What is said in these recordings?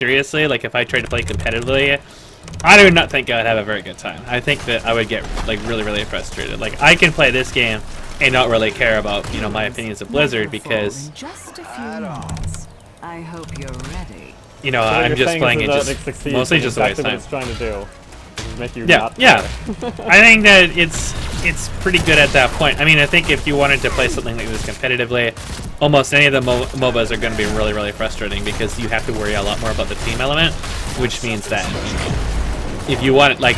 seriously, like if I tried to play competitively, I do not think I would have a very good time. I think that I would get like really frustrated. Like I can play this game and not really care about, you know, my opinions of Blizzard because just a few minutes. I hope you're ready. You know, So I'm just playing it just mostly just a waste of time. What it's trying to do. Make you yeah. I think that it's pretty good at that point. I mean, I think if you wanted to play something like this competitively, almost any of the MOBAs are going to be really frustrating because you have to worry a lot more about the team element, which means that, you know, if you want, like,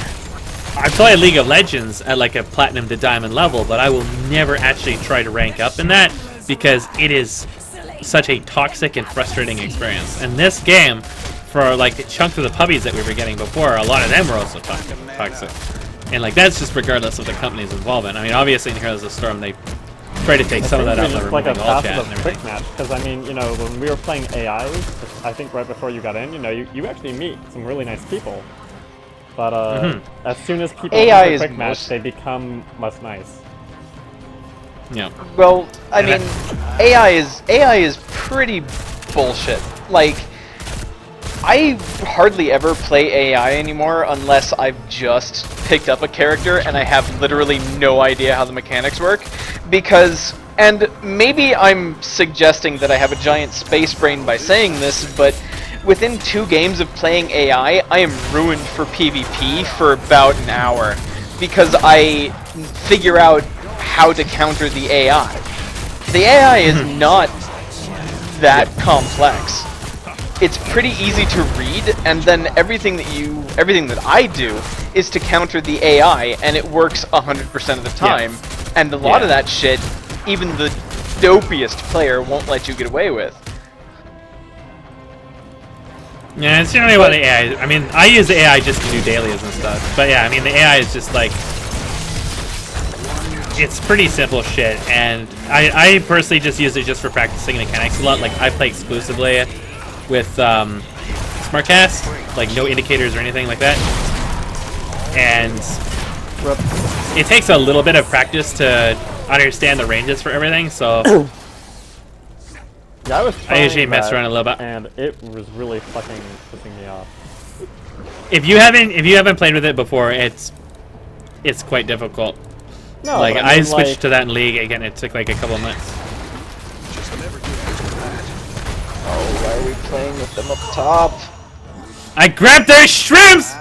I play League of Legends at like a platinum to diamond level, but I will never actually try to rank up in that because it is such a toxic and frustrating experience. And this game, for like a chunk of the puppies that we were getting before, a lot of them were also toxic. And like that's just regardless of the company's involvement. I mean, obviously in Heroes of the Storm they try to take some of that out by removing all chat and everything. Quick match, because I mean, you know, when we were playing AIs, I think right before you got in, you know, you actually meet some really nice people. But as soon as people enter quick match, they become less nice. Yeah. Well, I mean, AI is pretty bullshit. Like, I hardly ever play AI anymore unless I've just picked up a character and I have literally no idea how the mechanics work. Because, and maybe I'm suggesting that I have a giant space brain by saying this, but within 2 games of playing AI, I am ruined for PvP for about an hour. Because I figure out how to counter the AI. The AI is not that complex. It's pretty easy to read, and then everything that I do is to counter the AI, and it works 100% of the time. Yeah. And a lot of that shit, even the dopiest player won't let you get away with. Yeah, it's generally what the AI. I mean, I use the AI just to do dailies and stuff. But yeah, I mean, the AI is just like, it's pretty simple shit, and I personally just use it just for practicing mechanics a lot. Like I play exclusively with SmartCast, like no indicators or anything like that. And it takes a little bit of practice to understand the ranges for everything, so yeah, I usually mess around a little bit. And it was really fucking pissing me off. If you haven't played with it before, it's quite difficult. No, like I mean, switched to that in League again. It took like a couple of months. Oh, why are we playing with them up top? I grabbed their shrimps!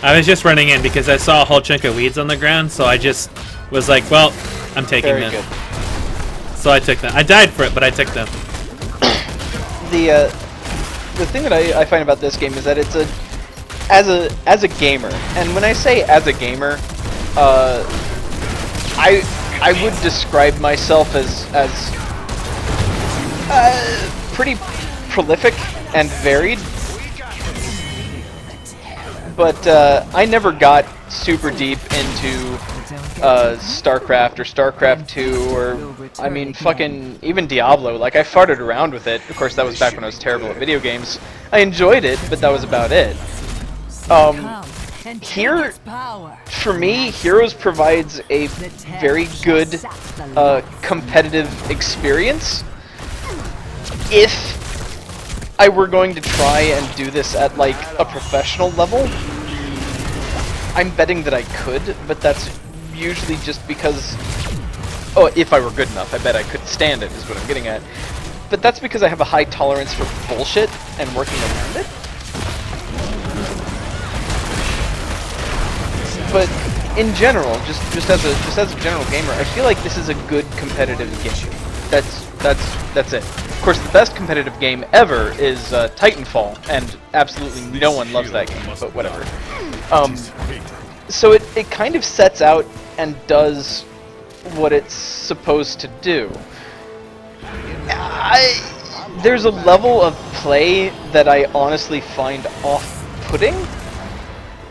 I was just running in because I saw a whole chunk of weeds on the ground, so I just was like, well, I'm taking them. Very good. So I took them. I died for it, but I took them. The thing that I find about this game is that it's as a gamer, and when I say as a gamer, I would describe myself as pretty prolific and varied, but I never got super deep into StarCraft or StarCraft 2 or, I mean, fucking even Diablo. Like, I farted around with it. Of course, that was back when I was terrible at video games. I enjoyed it, but that was about it. Here, for me, Heroes provides a very good competitive experience. If I were going to try and do this at like a professional level, I'm betting that I could, but that's usually just because, oh, if I were good enough, I bet I could stand it, is what I'm getting at. But that's because I have a high tolerance for bullshit and working around it. But in general, just as a general gamer, I feel like this is a good competitive game. That's it. Of course, the best competitive game ever is Titanfall, and absolutely no one loves that game, but whatever. So it kind of sets out and does what it's supposed to do. There's a level of play that I honestly find off-putting,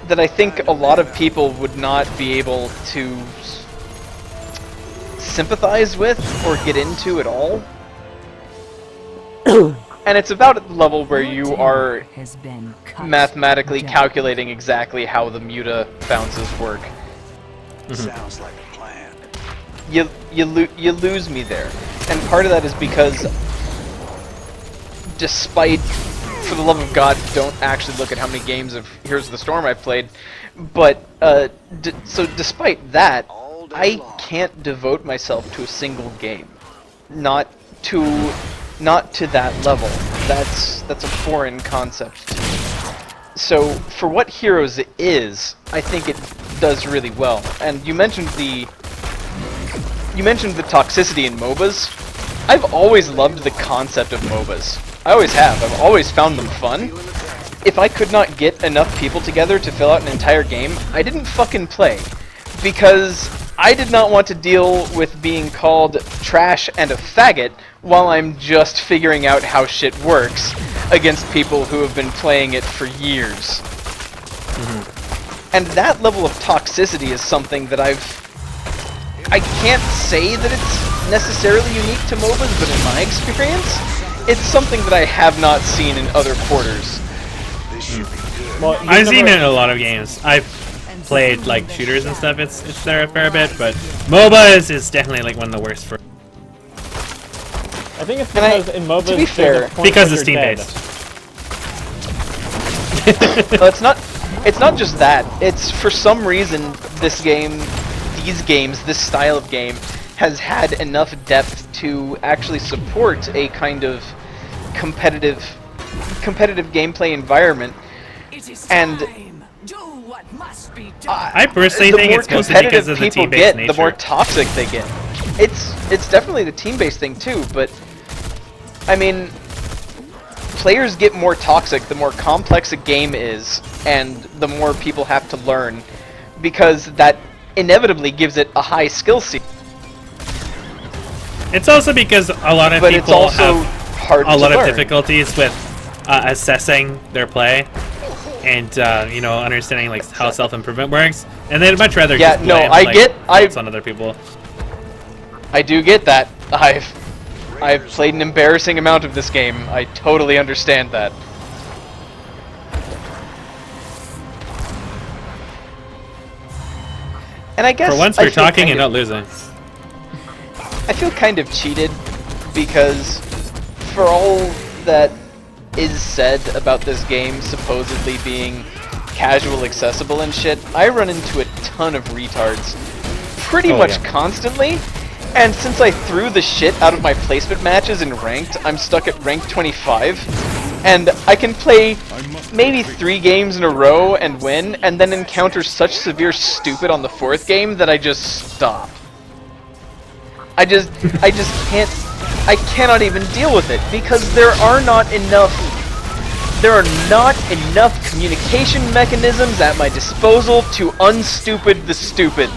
that I think a lot of people would not be able to sympathize with or get into at all. And it's about at the level where you are mathematically calculating exactly how the muta bounces work. Sounds like a plan. You lose me there, and part of that is because, despite for the love of God, don't actually look at how many games of Heroes of the Storm I've played. But, so despite that, I can't devote myself to a single game. Not to that level. That's a foreign concept to me. So, for what Heroes is, I think it does really well. And you mentioned the toxicity in MOBAs. I've always loved the concept of MOBAs. I always have. I've always found them fun. If I could not get enough people together to fill out an entire game, I didn't fucking play. Because I did not want to deal with being called trash and a faggot while I'm just figuring out how shit works against people who have been playing it for years. And that level of toxicity is something that I can't say that it's necessarily unique to MOBAs, but in my experience, it's something that I have not seen in other quarters. Well, I've seen it in a lot of games. I've played like shooters and stuff. It's there a fair bit, but MOBAs is definitely like one of the worst for. I think it's because in MOBAs, to be fair, because it's team based. It's not just that. It's for some reason this style of game has had enough depth to actually support a kind of competitive gameplay environment. And do what must be done. I personally think it's mostly because of the team-based nature. The more toxic they get. It's definitely the team-based thing too, but I mean, players get more toxic the more complex a game is, and the more people have to learn, because that inevitably gives it a high skill ceiling. It's also because a lot of people have a lot of difficulties with assessing their play and you know, understanding like how self-improvement works, and they'd much rather just blame, on other people. I do get that. I've played an embarrassing amount of this game. I totally understand that. And I guess for once we're talking and not losing. I feel kind of cheated because for all that is said about this game supposedly being casual accessible and shit, I run into a ton of retards pretty much constantly, and since I threw the shit out of my placement matches in ranked, I'm stuck at rank 25, and I can play maybe 3 games in a row and win, and then encounter such severe stupid on the 4th game that I just stop. I just can't, I cannot even deal with it, because there are not enough communication mechanisms at my disposal to unstupid the stupid.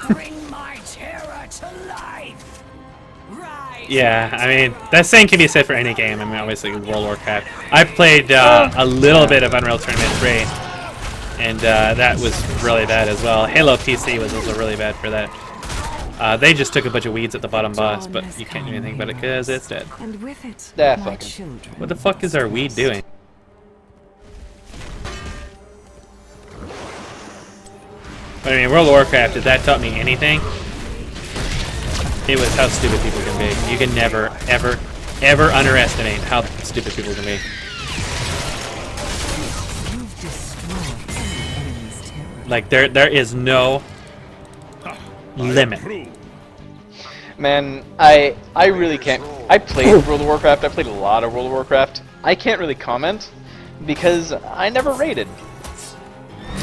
Bring my terror to life. Rise. Yeah, I mean, that same can be said for any game. I mean, obviously World of Warcraft. I played a little bit of Unreal Tournament 3, and that was really bad as well. Halo PC was also really bad for that. They just took a bunch of weeds at the bottom boss, but you can't do anything about it because it's dead. And with it, Ah, my fucking. children. What the fuck is our weed doing? I mean, World of Warcraft, if that taught me anything, it was how stupid people can be. You can never, ever, ever underestimate how stupid people can be. You've destroyed an enemy's terror. Like, there is no limit. Man, I really can't. I played World of Warcraft. I played a lot of World of Warcraft. I can't really comment because I never rated.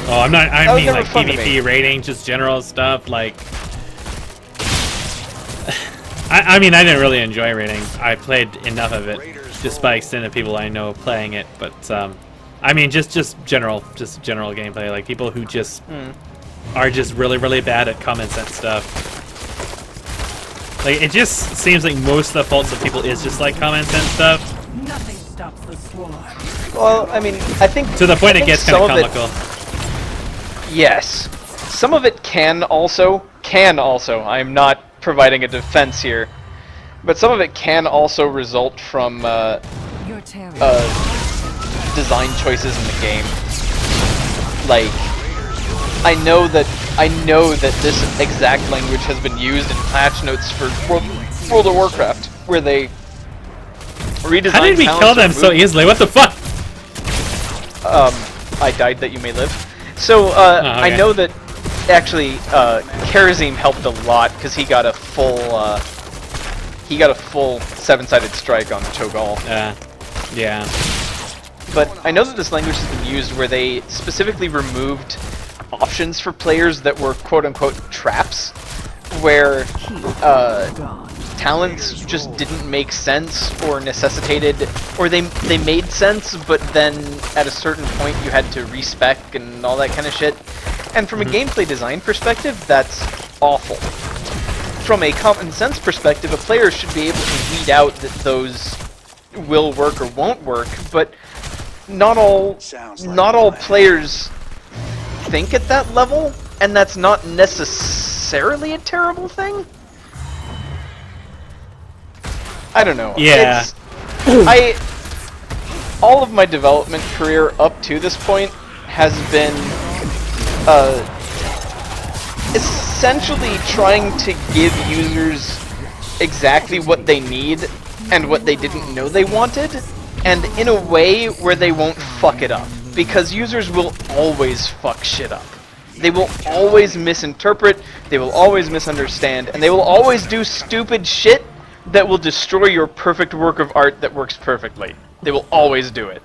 Oh, I mean never like fun to me. PvP rating, just general stuff. Like, I mean, I didn't really enjoy rating. I played enough of it just by extent of people I know playing it. But I mean, just general gameplay. Like people who just are just really bad at common sense stuff. Like, it just seems like most of the faults of people is just like common sense stuff. Nothing stops the swarm. Well, I mean, I think To the point it gets kind of comical. Yes, some of it can also. I'm not providing a defense here, but some of it can also result from Your terror. design choices in the game. Like, I know that this exact language has been used in patch notes for World of Warcraft, where they Redesign How did we talents kill them are so moved- easily? What the fuck? I died that you may live. So, okay. I know that actually, Karazim helped a lot because he got a full 7-sided strike on Cho'Gall. Yeah. But I know that this language has been used where they specifically removed options for players that were quote-unquote traps, where talents just didn't make sense or necessitated, or they made sense, but then at a certain point you had to respec and all that kind of shit. And from a gameplay design perspective, that's awful. From a common sense perspective, a player should be able to weed out that those will work or won't work, but not all players think at that level, and that's not necessarily a terrible thing. I don't know. Yeah. All of my development career up to this point has been essentially trying to give users exactly what they need and what they didn't know they wanted, and in a way where they won't fuck it up. Because users will always fuck shit up. They will always misinterpret, they will always misunderstand, and they will always do stupid shit that will destroy your perfect work of art that works perfectly. They will always do it.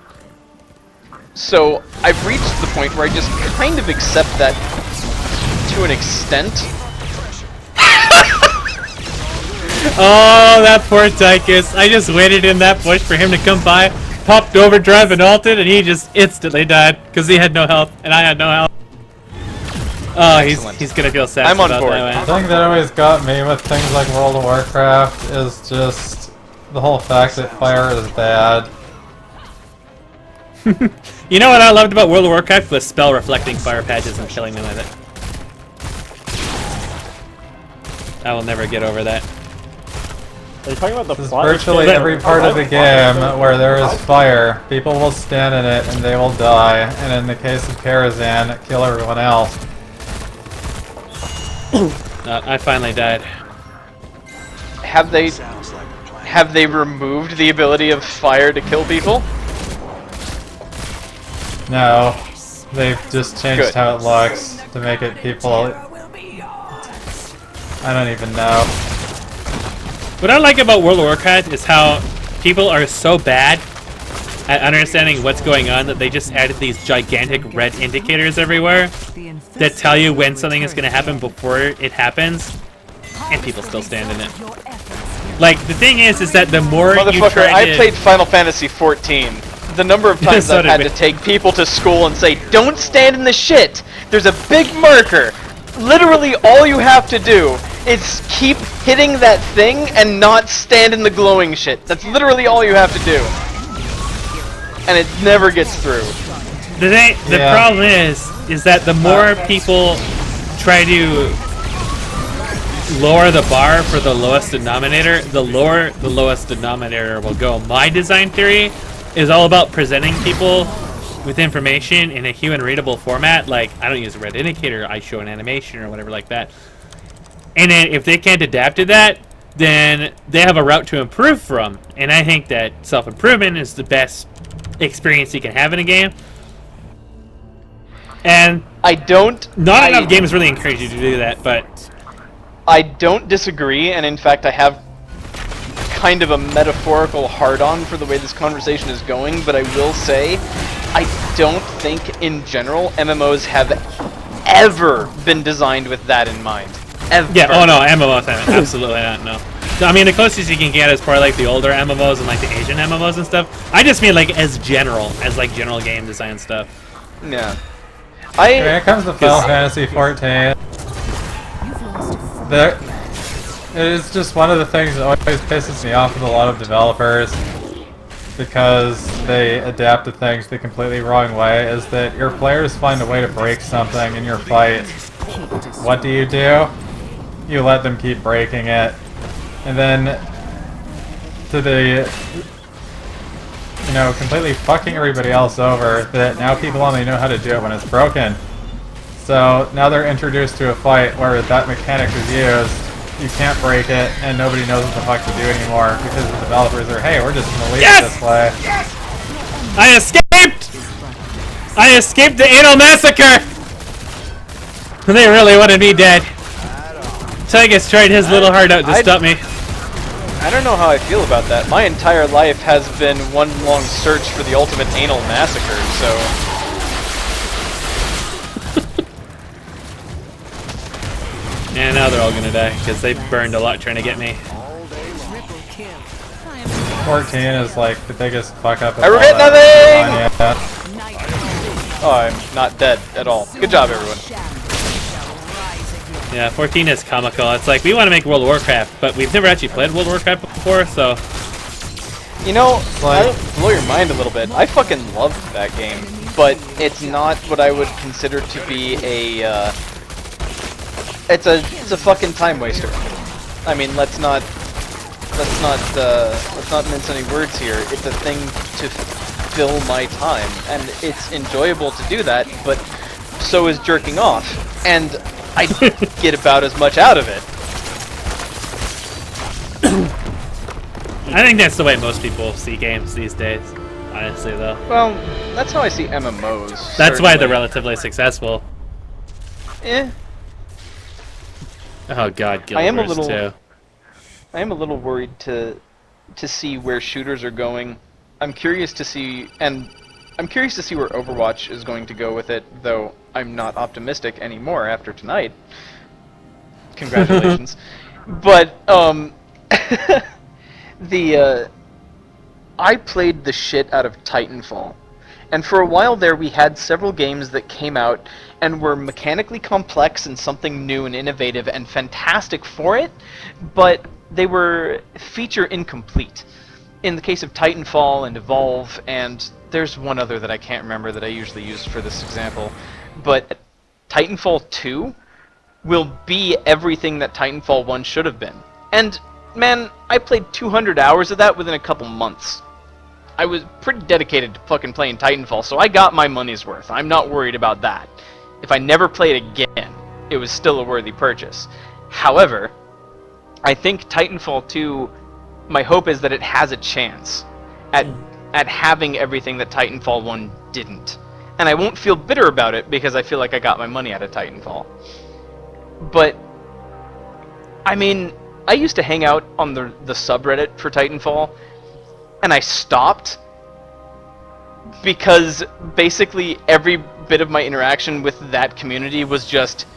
So, I've reached the point where I just kind of accept that to an extent. Oh, that poor Tychus. I just waited in that bush for him to come by, popped overdrive and ulted, and he just instantly died because he had no health and I had no health. Oh, he's gonna feel sad I'm on about board. that The thing that always got me with things like World of Warcraft is just the whole fact that fire is bad. You know what I loved about World of Warcraft was spell reflecting fire patches and killing them with it. I will never get over that. Are you talking about the This is plot? virtually every part of the game where there is fire, people will stand in it and they will die, and in the case of Karazhan, kill everyone else. I finally died. Have they removed the ability of fire to kill people? No, they've just changed Good. how it looks to make it people... I don't even know. What I like about World of Warcraft is how people are so bad at understanding what's going on that they just added these gigantic red indicators everywhere that tell you when something is going to happen before it happens, and people still stand in it. Like, the thing is that the more you Motherfucker, try to... I played Final Fantasy XIV. The number of times So I've did had we. to take people to school and say, don't stand in the shit! There's a big marker! Literally all you have to do is keep hitting that thing and not stand in the glowing shit. That's literally all you have to do. And it never gets through. The problem is that the more people try to lower the bar for the lowest denominator, the lower the lowest denominator will go. My design theory is all about presenting people with information in a human readable format. Like, I don't use a red indicator, I show an animation or whatever like that. And then if they can't adapt to that, then they have a route to improve from. And I think that self-improvement is the best experience you can have in a game. And not enough games really encourage you to do that, but I don't disagree, and in fact I have kind of a metaphorical hard-on for the way this conversation is going, but I will say, I don't think, in general, MMOs have ever been designed with that in mind. Ever. yeah, oh no, MMOs haven't, absolutely not, no. I mean, the closest you can get is probably like the older MMOs and like the Asian MMOs and stuff. I just mean like as general game design stuff. Yeah. Here comes the Final Fantasy XIV. It is just one of the things that always pisses me off with a lot of developers, because they adapt to things the completely wrong way, is that your players find a way to break something in your fight. What do? You let them keep breaking it. And then, completely fucking everybody else over, that now people only know how to do it when it's broken. So now they're introduced to a fight where that mechanic is used, you can't break it, and nobody knows what the fuck to do anymore because the developers are, hey, we're just gonna leave it this way. I escaped! I escaped the anal massacre! They really wanted me dead. Tygus tried his little heart out to stop me. I don't know how I feel about that. My entire life has been one long search for the ultimate anal massacre, so... And now they're all gonna die, because they burned a lot trying to get me. 14 is like the biggest fuck up. I regret nothing! Oh, I'm not dead at all. Good job, everyone. Yeah, 14 is comical. It's like, we want to make World of Warcraft, but we've never actually played World of Warcraft before, so... You know, I'll blow your mind a little bit. I fucking loved that game, but it's not what I would consider to be a, It's a fucking time waster. I mean, let's not mince any words here. It's a thing to fill my time, and it's enjoyable to do that, but so is jerking off, and I get about as much out of it. I think that's the way most people see games these days, honestly, though. Well, that's how I see MMOs. That's why they're relatively successful. Eh. Oh god, Guild I am Wars 2. I am a little worried to see where shooters are going. I'm curious to see where Overwatch is going to go with it, though I'm not optimistic anymore after tonight. Congratulations. But I played the shit out of Titanfall. And for a while there we had several games that came out and were mechanically complex and something new and innovative and fantastic for it, but they were feature incomplete. In the case of Titanfall and Evolve, and there's one other that I can't remember that I usually use for this example, but Titanfall 2 will be everything that Titanfall 1 should have been. And man, I played 200 hours of that within a couple months. I was pretty dedicated to fucking playing Titanfall, so I got my money's worth. I'm not worried about that. If I never played again, it was still a worthy purchase. However, I think Titanfall 2, my hope is that it has a chance at having everything that Titanfall 1 didn't. And I won't feel bitter about it because I feel like I got my money out of Titanfall. But, I mean, I used to hang out on the subreddit for Titanfall, and I stopped because basically every bit of my interaction with that community was just,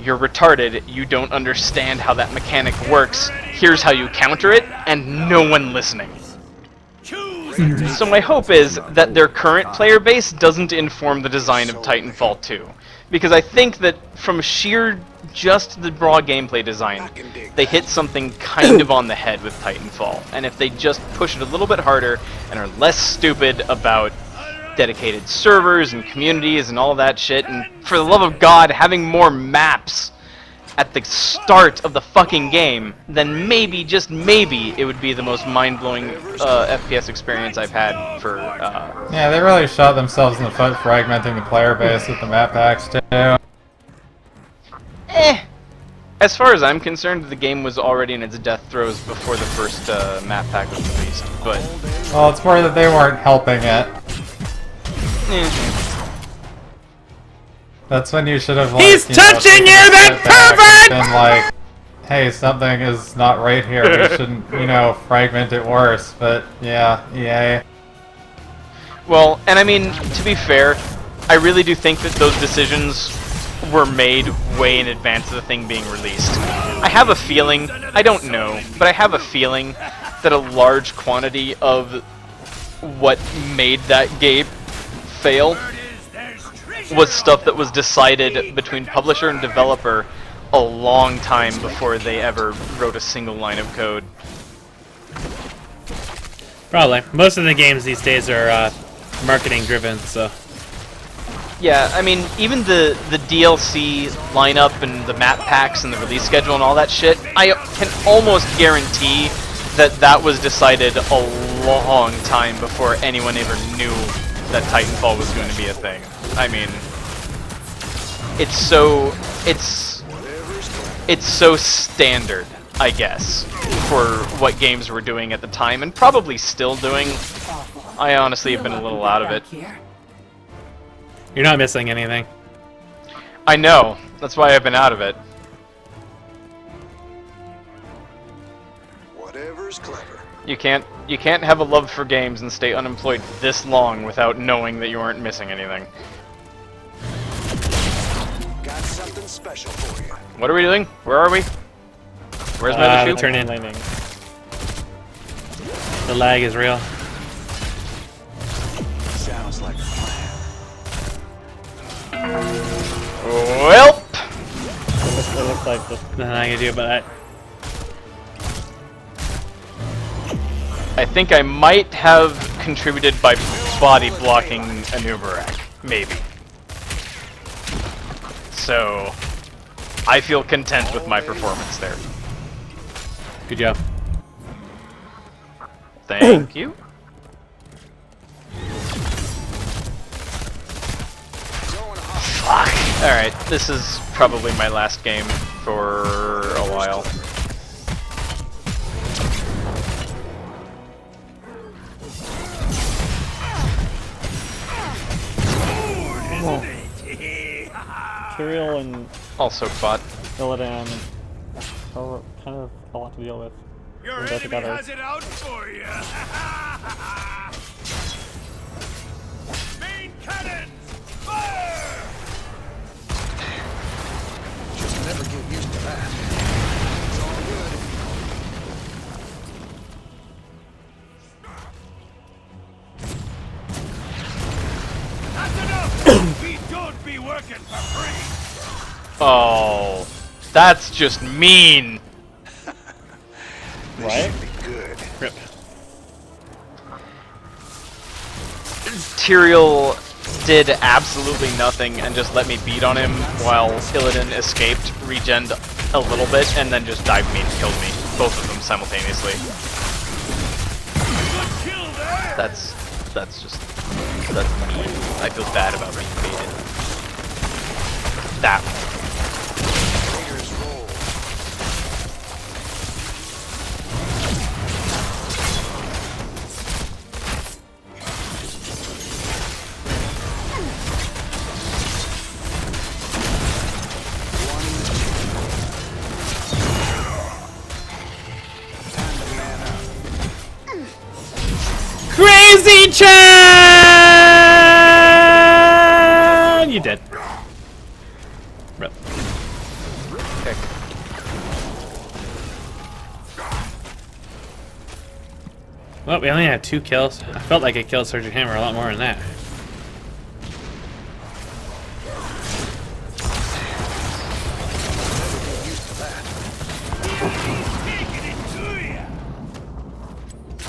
you're retarded, you don't understand how that mechanic works, here's how you counter it, and no one listening. So my hope is that their current player base doesn't inform the design of Titanfall 2. Because I think that from sheer just the raw gameplay design, they hit something kind of on the head with Titanfall. And if they just push it a little bit harder and are less stupid about dedicated servers and communities and all that shit, and for the love of God, having more maps at the start of the fucking game, then maybe, just maybe, it would be the most mind-blowing FPS experience I've had for... Yeah, they really shot themselves in the foot fragmenting the player base with the map packs, too. As far as I'm concerned, the game was already in its death throes before the first map pack was released, but... Well, it's more that they weren't helping it. That's when you should have, like, He's touching you, that pervert! And like, hey, something is not right here. We shouldn't, fragment it worse. But yeah, EA. Well, and I mean, to be fair, I really do think that those decisions were made way in advance of the thing being released. I have a feeling, I don't know, but I have a feeling that a large quantity of what made that game fail was stuff that was decided between publisher and developer a long time before they ever wrote a single line of code. Probably. Most of the games these days are marketing driven, so... Yeah, I mean, even the DLC lineup and the map packs and the release schedule and all that shit, I can almost guarantee that that was decided a long time before anyone ever knew that Titanfall was going to be a thing. I mean, it's so standard I guess, for what games were doing at the time, and probably still doing. I honestly have been a little out of it. You're not missing anything. I know. That's why I've been out of it. Whatever's clever. You can't have a love for games and stay unemployed this long without knowing that you aren't missing anything. Got something special for you. What are we doing? Where are we? Where's my other shoe? turn in. Laning. The lag is real. Sounds like a plan. Well, It looks like just Nothing I can do about that. I think I might have contributed by body blocking a Nubarak, maybe. So, I feel content with my performance there. Good job. Thank you. Fuck. Alright, this is probably my last game for a while. Tyrael and Also bot. Illidan are kind of a lot to deal with. Your When they're enemy together. has it out for you. Main cannons, fire! Just never get used to that. It's all good. That's enough! We don't be working for free. Oh, that's just mean. This Right? should be good. Rip. Tyrael did absolutely nothing and just let me beat on him while Illidan escaped, regened a little bit, and then just dived me and killed me. Both of them simultaneously. Good kill there! That's mean. I feel bad about being baited. That one. Raiders roll. Time to man up. Crazy Chan! You dead. Rip. Okay. Well, we only had 2 kills. I felt like I killed Sergeant Hammer a lot more than that. Taking it to ya!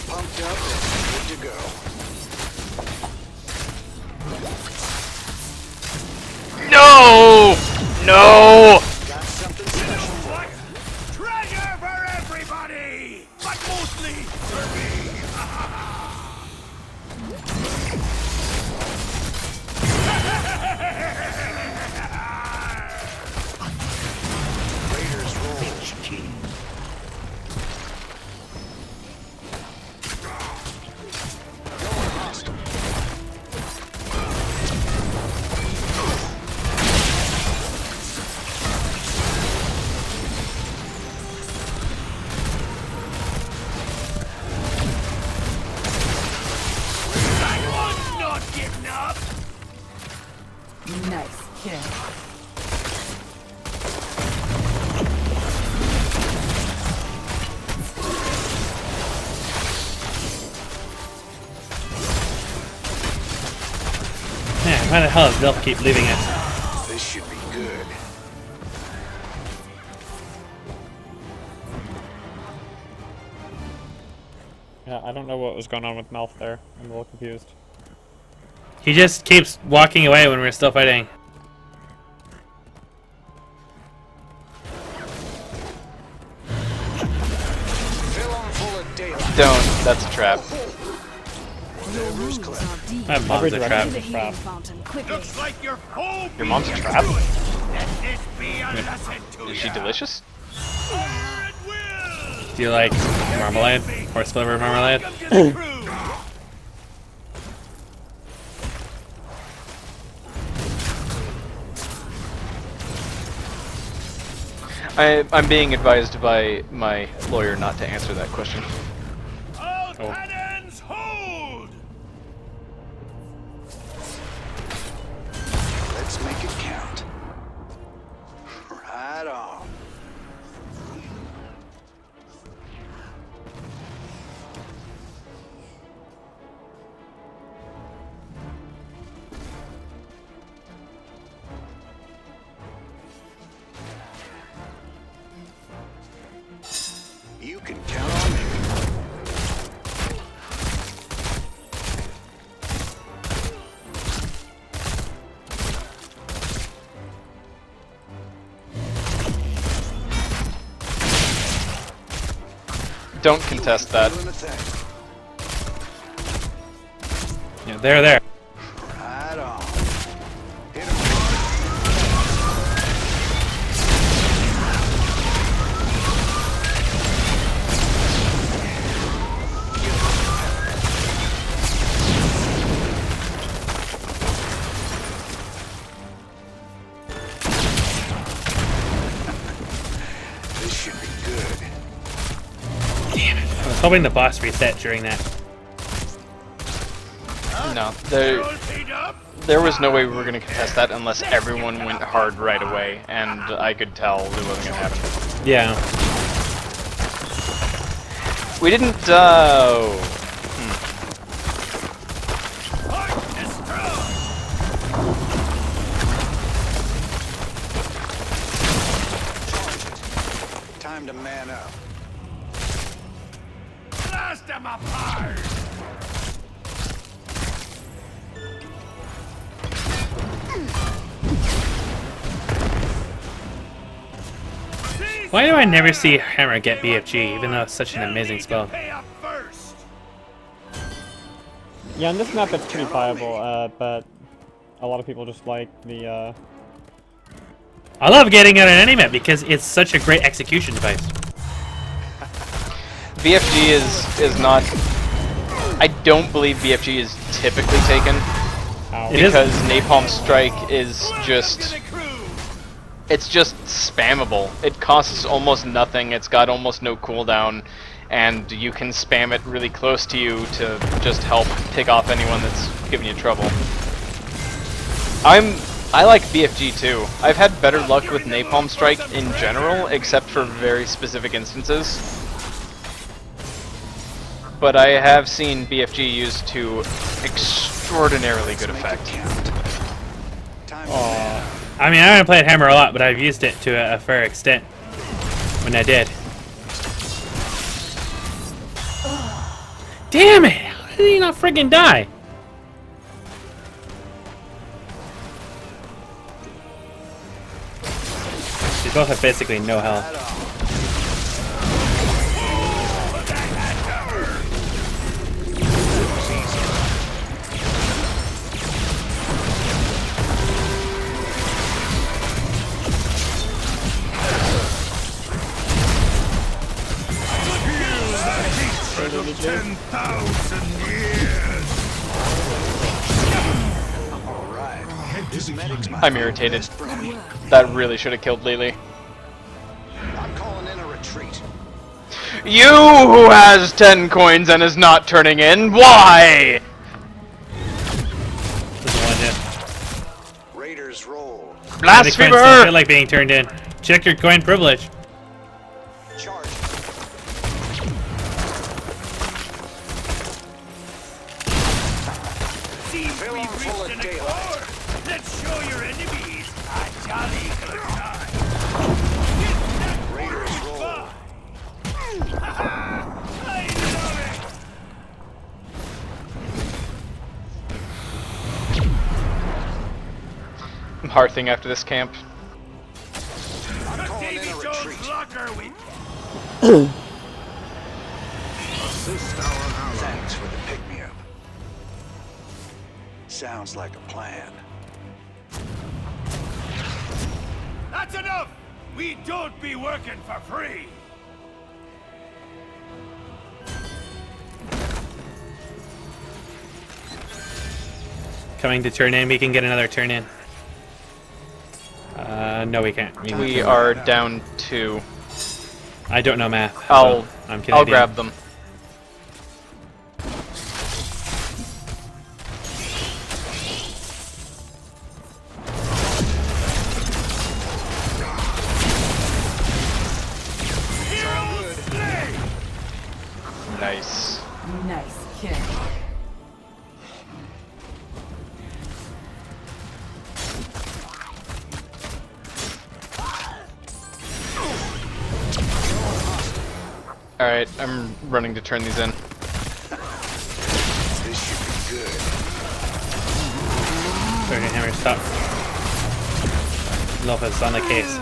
Pumped up and good to go. No! No! Got something special for What? Treasure for everybody! But mostly for me! Raiders roll. Going hostile. That one's not getting up! Nice kill. Man, why the hell does Delph keep leaving it? This should be good. Yeah, I don't know what was going on with Malf there. I'm a little confused. He just keeps walking away when we're still fighting. Fill 'em full of daylight. Don't. That's a trap. Whatever's clever. That mom's a trap. direction is a trap. Looks like your phobia Your mom's a trap? to it. Let this be a lesson to Is she ya. delicious? Fire at will! Do you like marmalade? Horse flavored marmalade? Welcome to the crew. I'm being advised by my lawyer not to answer that question. All cannons hold. Let's make it count. Right on. You can count on me. Don't contest that. Doing a thing. Yeah, there. Right on. Hit 'em. This should be good. Damn it. I was hoping the boss reset during that. No, All teed up. there was no way we were going to contest that unless everyone went hard right away, and I could tell it wasn't going to happen. Yeah. We didn't, Heart destroyed. Time to man up. Blast them apart. Why do I never see Hammer get BFG, even though it's such an amazing spell? Pay up first. Yeah, on this map it's pretty viable, but a lot of people just like the, I love getting it on any map because it's such a great execution device. BFG is not... I don't believe BFG is typically taken, It is. because Napalm Strike is just... The crew. It's just spammable. It costs almost nothing, it's got almost no cooldown, and you can spam it really close to you to just help pick off anyone that's giving you trouble. I like BFG too. I've had better luck with Napalm Strike in general, except for very specific instances. But I have seen BFG used to extraordinarily good effect. Time to man up. I mean, I haven't played Hammer a lot, but I've used it to a fair extent when I did. Damn it! How did he not friggin' die? They both have basically no health. Right on. Feel the hatred of 10,000 years. All right. This medic's my I'm irritated. best friend. That really should have killed Lily. I'm calling in a retreat. You who has 10 coins and is not turning in, why? Doesn't want it. Raiders roll. The coins don't Blasphemer! feel like being turned in. Check your coin privilege. Charge. Seems Fill we've on full reached of an daylight. accord. Let's show your enemies a jolly good time. Raiders roll. I love it. I'm hearthing after this camp. I'm calling in Davy a Jones retreat. locker we Assist our ally. Thanks for the pick-me-up. Sounds like a plan. That's enough! We don't be working for free! Coming to turn in. We can get another turn in. No, we can't. We are down 2. I don't know math. I'll I'm Canadian. grab them. Nice. Nice kill. Alright, I'm running to turn these in. This should be good. Okay, Hammer, stop. Lopez on the case.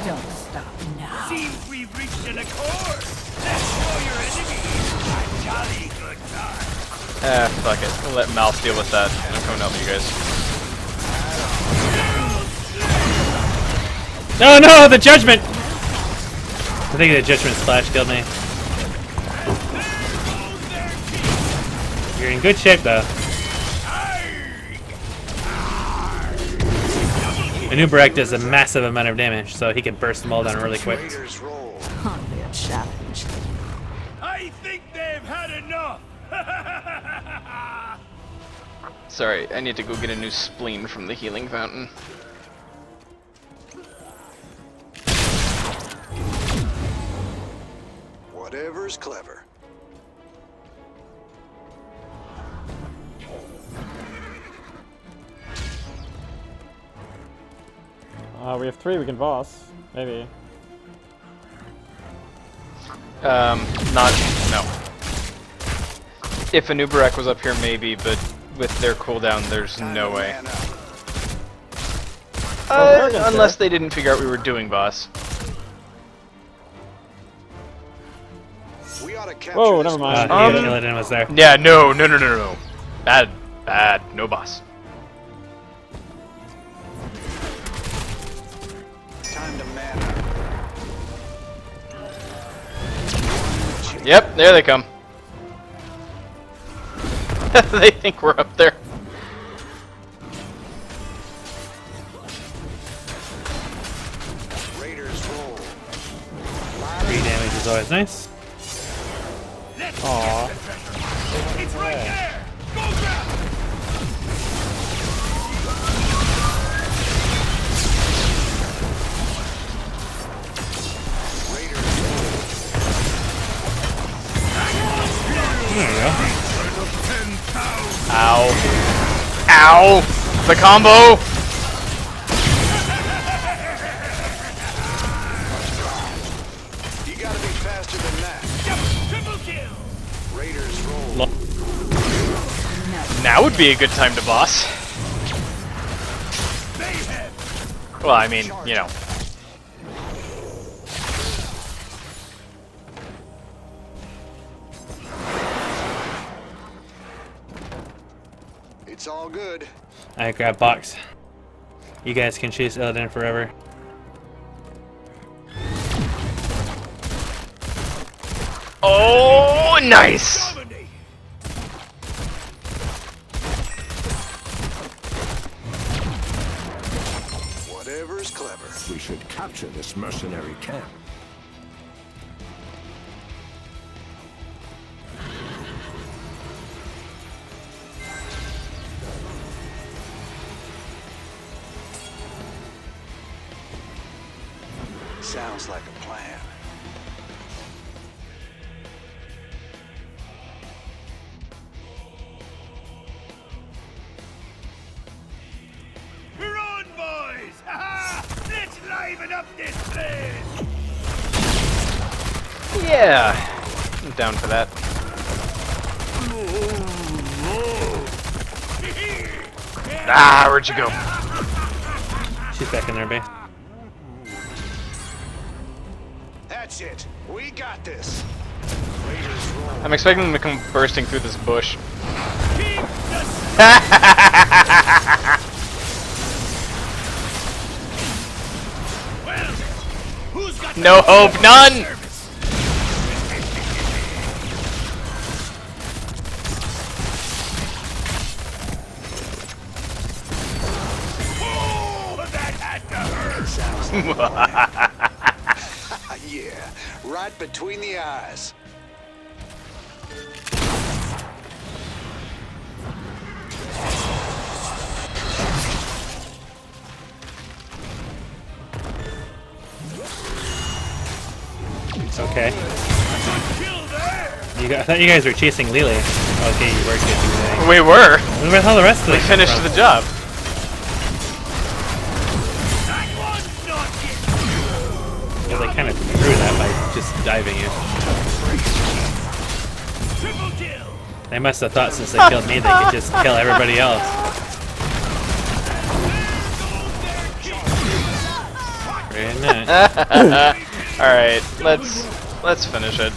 Don't stop now. Seems we've reached an accord. Let's show your enemies a jolly good time. Fuck it. We'll let Malf deal with that. I'm coming to help you guys. No, no, the judgment! I think the judgment splash killed me. You're in good shape, though. Ouroboros does a massive amount of damage, so he can burst them all down really quick. Raiders roll. Hardly a challenge. I think they've had enough. Sorry, I need to go get a new spleen from the healing fountain. Whatever's clever. We have 3 we can boss. Maybe. No. If Ouroboros was up here, maybe, but with their cooldown, there's no way. Man up. Unless they didn't figure out we were doing boss. We ought to capture Whoa, this never mind. Illidan was there. Yeah, no. Bad. No boss. Time to man up. Yep, there they come. They think we're up there. Raiders roll. 3 damage is always nice. Aww. It's right there. Go grab it. Raiders roll. There we go. Ow. Ow! The combo! You gotta be faster than that. Triple kill. Raiders roll. Now would be a good time to boss. Mayhem. Well, I mean, you know. It's all good. I grab box. You guys can chase Illidan forever. Oh, nice! Dominate. Whatever's clever. We should capture this mercenary camp. Sounds like a plan. We're on, boys. Ha-ha. Let's liven up this place. Yeah. I'm down for that. Ah, where'd you go? She's back in there, babe. That's it. We got this. Raiders roll. I'm expecting them to come bursting through this bush. Keep the well. Who's got No hope, none! Yeah, right between the eyes. It's okay. I thought you guys were chasing Lily. Okay, you were chasing Lily. We were. Where the hell the rest of them We finished from? the job. Yeah, they kind of threw that by just diving in. They must have thought since they killed me, they could just kill everybody else. Very nice. All right, let's finish it.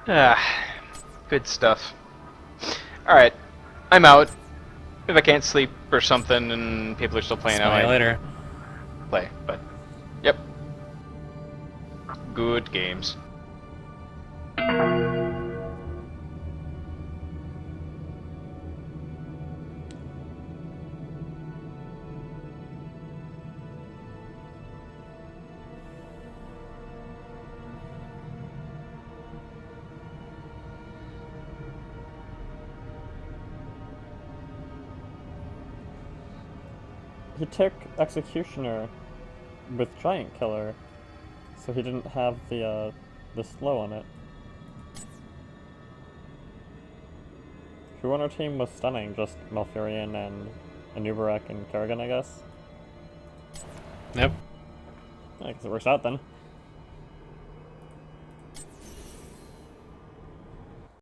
Ah, good stuff. Alright, I'm out. If I can't sleep or something and people are still playing out, Smell you I later. play. But, yep. Good games. He took Executioner with Giant Killer, so he didn't have the slow on it. Who on our team was stunning? Just Malfurion and Anubarak and Kerrigan, I guess? Yep. I guess it works out then.